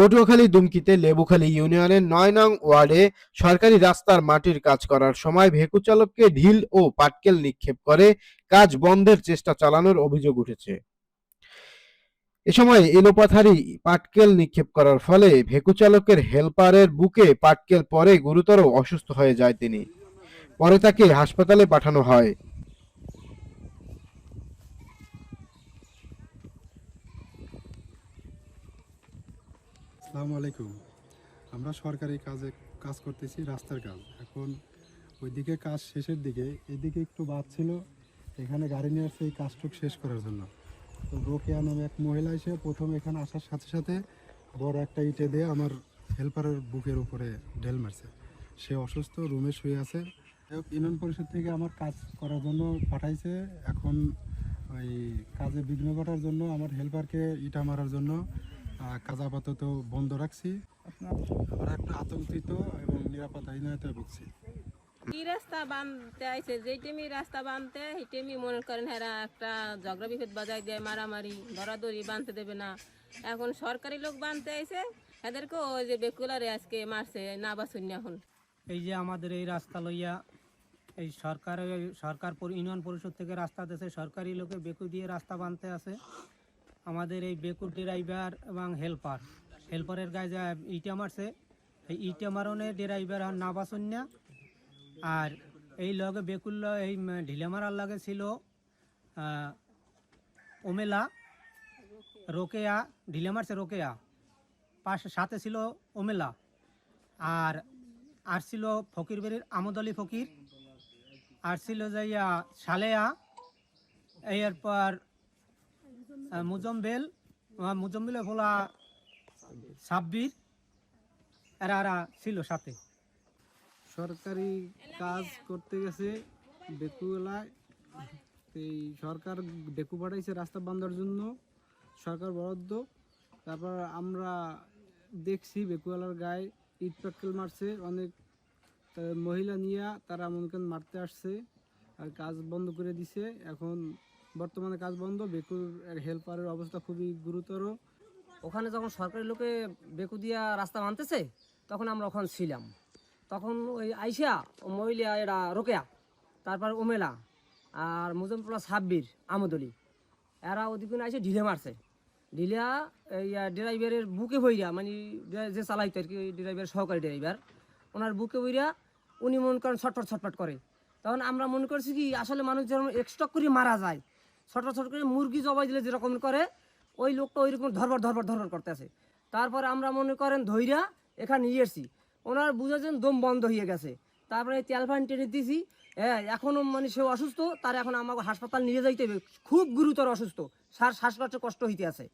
পটুয়াখালী দুমকিতে লেবুখালী ইউনিয়নের ৯ নং ওয়ার্ডে সরকারি রাস্তার মাটির কাজ করার সময় ভেকু চালককে ঢিল ও পাটকেল নিক্ষেপ করে কাজ বন্ধের চেষ্টা চালানোর অভিযোগ উঠেছে। এ সময় এলোপাথারি পাটকেল নিক্ষেপ করার ফলে ভেকু চালকের হেলপারের বুকে পাটকেল পরে গুরুতর অসুস্থ হয়ে যায় তিনি। পরে তাকে হাসপাতালে পাঠানো হয়। আসসালামু আলাইকুম। আমরা সরকারি কাজ করতেছি, রাস্তার কাজ। এখন ওইদিকে কাজ শেষের দিকে, এদিকে একটু বাদ ছিল, এখানে গাড়ি নিয়ে আসছে এই কাজটুক শেষ করার জন্য। তো রোকেয়া নামে এক মহিলা এসে প্রথম এখানে আসার সাথে সাথে বড় একটা ইটে দিয়ে আমার হেল্পারের বুকের উপরে ঢেল মারছে। সে অসুস্থ, রুমে শুয়ে আছে। ইউনিয়ন পরিষদ থেকে আমার কাজ করার জন্য পাঠাইছে। এখন ওই কাজে বিঘ্ন ঘটার জন্য আমার হেল্পারকে ইটা মারার জন্য কাজ আপাতত বন্ধ রাখছি। আমরা একটু আতঙ্কিত এবং নিরাপত্তাহীনতায় ভুগছি। কি রাস্তা বানতে আইছে, যেই টেমি রাস্তা বানতে সেই টেমি মনে করেন হেরা একটা ঝগড়া বিপদ বাজাই দেয়, মারামারি ধরাধরি বানতে দেবে না। এখন সরকারি লোক বানতে আইছে, এদেরকে ওই যে বেকুলারে আজকে মারছে না বাসুন। এখন এই যে আমাদের এই রাস্তা লইয়া এই সরকার ইউনিয়ন পরিষদ থেকে রাস্তা দিয়েছে, সরকারি লোকে বেকু দিয়ে রাস্তা বানতে আছে। আমাদের এই বেকুর ড্রাইভার এবং হেল্পারের গায়ে যা ইটা মারছে, এই ইটা মারণে ড্রাইভার না বাসুন না। আর এই লগে বেকুল এই ঢিলে মারার লাগে ছিল ওমেলা, রোকেয়া, ঢিলে মারছে রোকেয়া, সাথে ছিল ওমেলা। আর ছিল ফকির বেরির আমদ আলী ফকির, আর ছিল যাইয়া সালেয়া, এরপর মুজম্বেল ফোলা সাব্বির, এরা ছিল সাথে। সরকারি কাজ করতে গেছে বেকু এলাকায়। এই সরকার বেকু পাঠাইছে রাস্তা বাঁধার জন্য, সরকার বরাদ্দ। তারপর আমরা দেখছি বেকুয়ালার গায়ে ইট পাটকেল মারছে অনেক। মহিলা নিয়ে তারা মনে করেন মারতে আসছে আর কাজ বন্ধ করে দিছে। এখন বর্তমানে কাজ বন্ধ। বেকুর হেল্পারের অবস্থা খুবই গুরুতর। ওখানে যখন সরকারি লোকে বেকু দিয়া রাস্তা বানতেছে তখন আমরা ওখানে ছিলাম। তখন ওই আইসা মহিলা এরা রোকেয়া, তারপর ওমেলা আর মুজম্মলা সাব্বির আমদলি, এরা ওদিকে আইসে ঢিলে মারছে। ঢিলা এই ড্রাইভারের বুকে বইরা, মানে যে চালাইতো আর কি, ড্রাইভার সহকারী ড্রাইভার, ওনার বুকে বইরা উনি মনে করেন ছটফট করে। তখন আমরা মনে করছি কি আসলে মানুষ যেরকম এক্সটক করে মারা যায়, ছটফট করে মুরগি জবাই দিলে যেরকম করে, ওই লোকটা ওই রকম ধরবর করতে আছে। তারপরে আমরা মনে করেন ধৈর্যা এখানে নিয়ে এসছি, ওনার বুঝেছেন দম বন্ধ হয়ে গেছে। তারপরে তেল ফান টেনে দিয়েছি। হ্যাঁ, এখনও মানে সে অসুস্থ, তার এখন আমাকে হাসপাতাল নিয়ে যাইতে হবে, খুব গুরুতর অসুস্থ, শ্বাসকষ্টে কষ্ট হইতে আছে।